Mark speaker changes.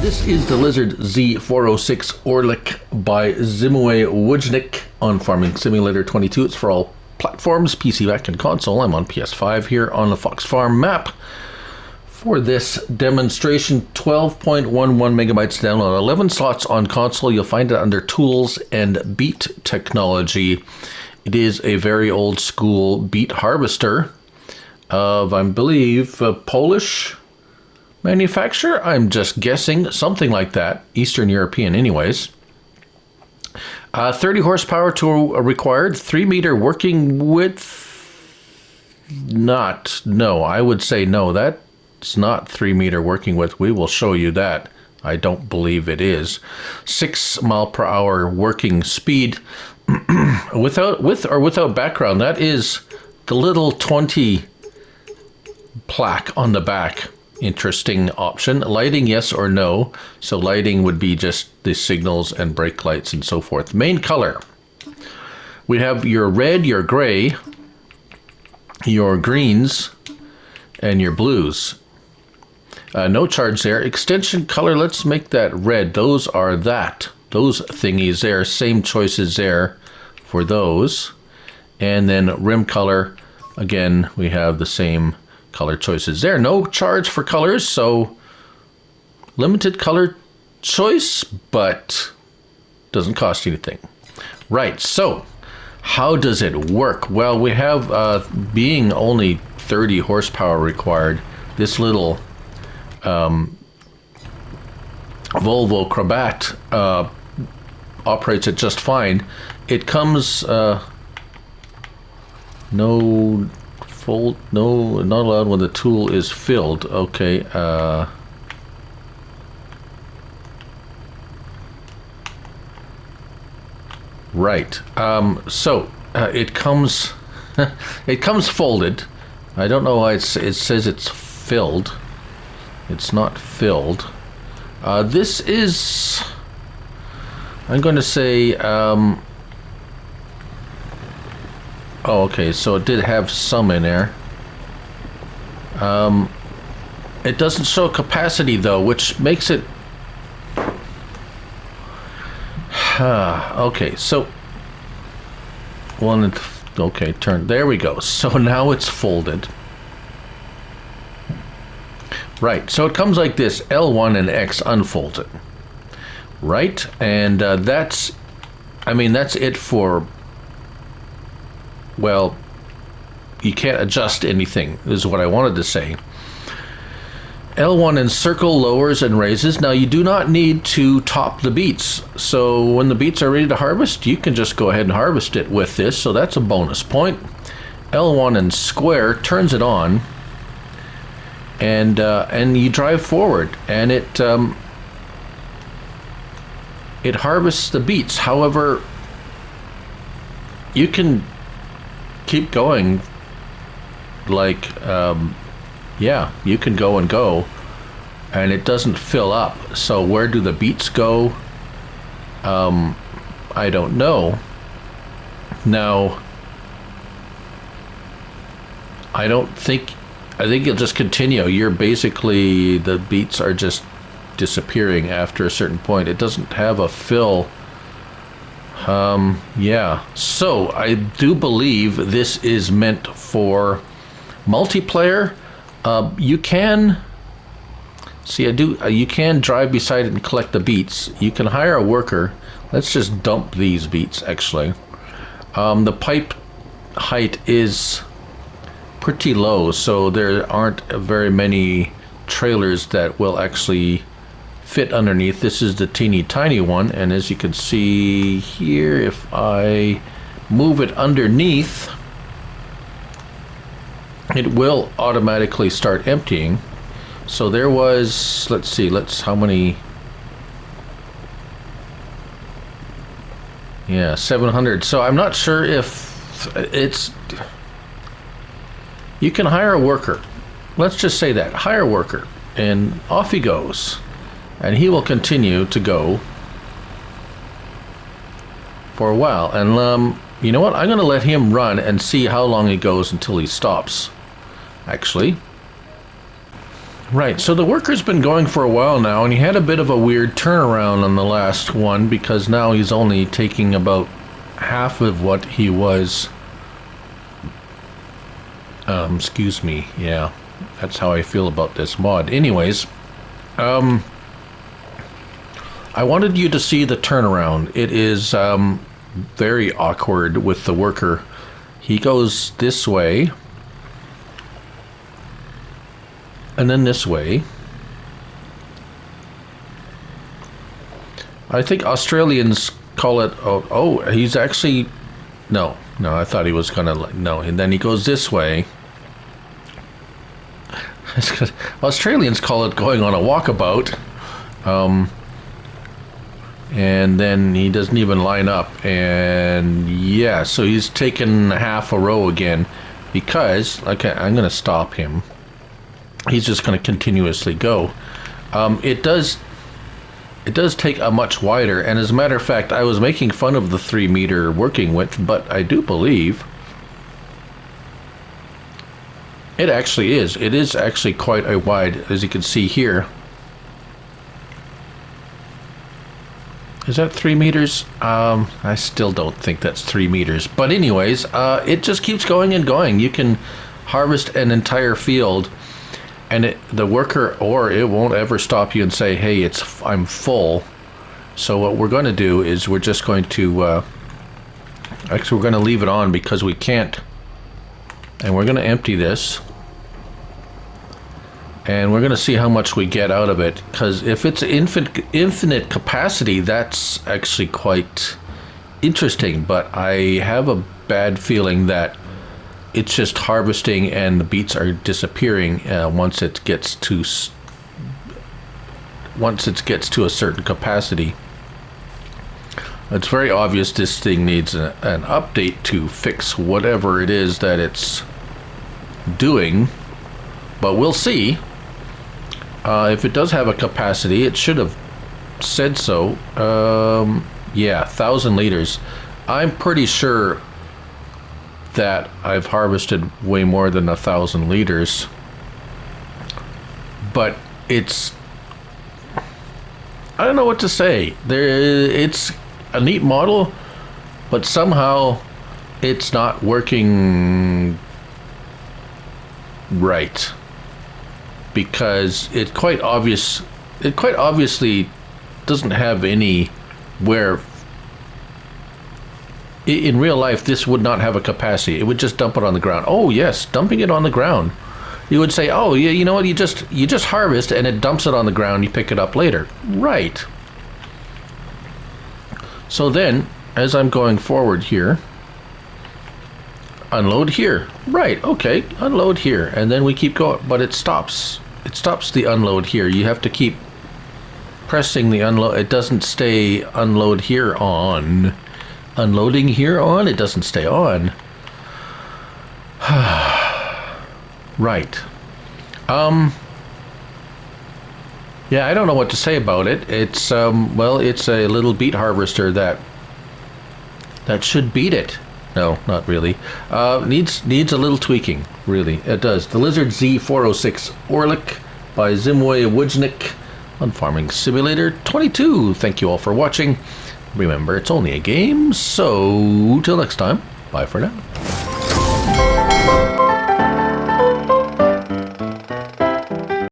Speaker 1: This is the Lizard Z406 Orlik by Zimue Wojnik on Farming Simulator 22. It's for all platforms, PC, Mac, and console. I'm on PS5 here on the Fox Farm map. For this demonstration, 12.11 megabytes download, 11 slots on console. You'll find it under Tools and Beet Technology. It is a very old school beet harvester of, I believe, a Polish manufacturer. I'm just guessing, something like that. Eastern European anyways. 30 horsepower to required, 3 meter working width. No, I would say no. That's not 3 meter working width. We will show you that. I don't believe it is. 6 mile per hour working speed. With or without background. That is the little 20 plaque on the back. Interesting option. Lighting, yes or no. So lighting would be just the signals and brake lights and so forth. Main color. We have your red, your gray, your greens, and your blues. No charge there. Extension color, let's make that red. Those thingies there. Same choices there for those. And then rim color, again, we have the same color choices there. No charge for colors, so limited color choice, but doesn't cost anything. Right, so how does it work? Well, we have, being only 30 horsepower required, this little Volvo Crabat operates it just fine. It comes, no, not allowed when the tool is filled. Okay. Right. So it comes, it comes folded. I don't know why it says it's filled. It's not filled. This is, I'm going to say, oh, okay, so it did have some in there. It doesn't show capacity though, which makes it... okay, so... okay, turn. There we go. So now it's folded. Right, so it comes like this, L1 and X unfolded. Right, and that's... I mean, that's it for... Well, you can't adjust anything, is what I wanted to say. L1 encircle lowers and raises. Now, you do not need to top the beets. So when the beets are ready to harvest, you can just go ahead and harvest it with this. So that's a bonus point. L1 and square turns it on. And you drive forward. And it harvests the beets. However, you can keep going, like, yeah, you can go and go, and it doesn't fill up. So where do the beets go? I don't know. Now, I think you'll just continue. You're basically, the beets are just disappearing after a certain point. It doesn't have a fill. Yeah, so I do believe this is meant for multiplayer. You can see, you can drive beside it and collect the beets. You can hire a worker. Let's just dump these beets, actually. The pipe height is pretty low, so there aren't very many trailers that will actually fit underneath. This is the teeny tiny one, and as you can see here, if I move it underneath, it will automatically start emptying. So there was, let's see, how many? Yeah, 700. So I'm not sure if it's, you can hire a worker. Let's just say that, hire a worker, and off he goes. And he will continue to go for a while. And you know what? I'm going to let him run and see how long he goes until he stops. Actually, Right, so the worker's been going for a while now, and he had a bit of a weird turnaround on the last one because now he's only taking about half of what he was. Excuse me, yeah, that's how I feel about this mod. Anyways, I wanted you to see the turnaround. It is very awkward with the worker. He goes this way, and then this way. I think Australians call it, oh, he's actually, no, I thought he was gonna, no, and then he goes this way. Australians call it going on a walkabout. And then he doesn't even line up, and yeah, so he's taken half a row again because, okay, I'm gonna stop him. He's just gonna continuously go. It does take a much wider, and as a matter of fact, I was making fun of the 3 meter working width, but I do believe it actually is. It is actually quite a wide, as you can see here. Is that 3 meters? I still don't think that's 3 meters. But anyways, it just keeps going and going. You can harvest an entire field, and the worker, or it won't ever stop you and say, hey, I'm full. So what we're going to do is we're just going to, actually we're going to leave it on because we can't. And we're going to empty this. And we're going to see how much we get out of it, because if it's infinite capacity, that's actually quite interesting. But I have a bad feeling that it's just harvesting and the beets are disappearing once it gets to a certain capacity. It's very obvious this thing needs an update to fix whatever it is that it's doing, but we'll see. If it does have a capacity, it should have said so. Yeah, 1,000 liters. I'm pretty sure that I've harvested way more than 1,000 liters. But it's... I don't know what to say. It's a neat model, but somehow it's not working right. Because it quite obviously doesn't have anywhere. In real life, this would not have a capacity. It would just dump it on the ground. Oh yes, dumping it on the ground. You would say, oh yeah, you know what? You just harvest and it dumps it on the ground. You pick it up later, right? So then, as I'm going forward here, unload here. Right, okay, unload here. And then we keep going, but it stops. It stops the unload here. You have to keep pressing the unload. It doesn't stay unload here on. Unloading here on, it doesn't stay on. Right. Yeah, I don't know what to say about it. It's, well, it's a little beet harvester that should beat it. No, not really. Needs a little tweaking, really. It does. The Lizard Z406 Orlik by Zimwe Wujnik on Farming Simulator 22. Thank you all for watching. Remember, it's only a game, so till next time, bye for now.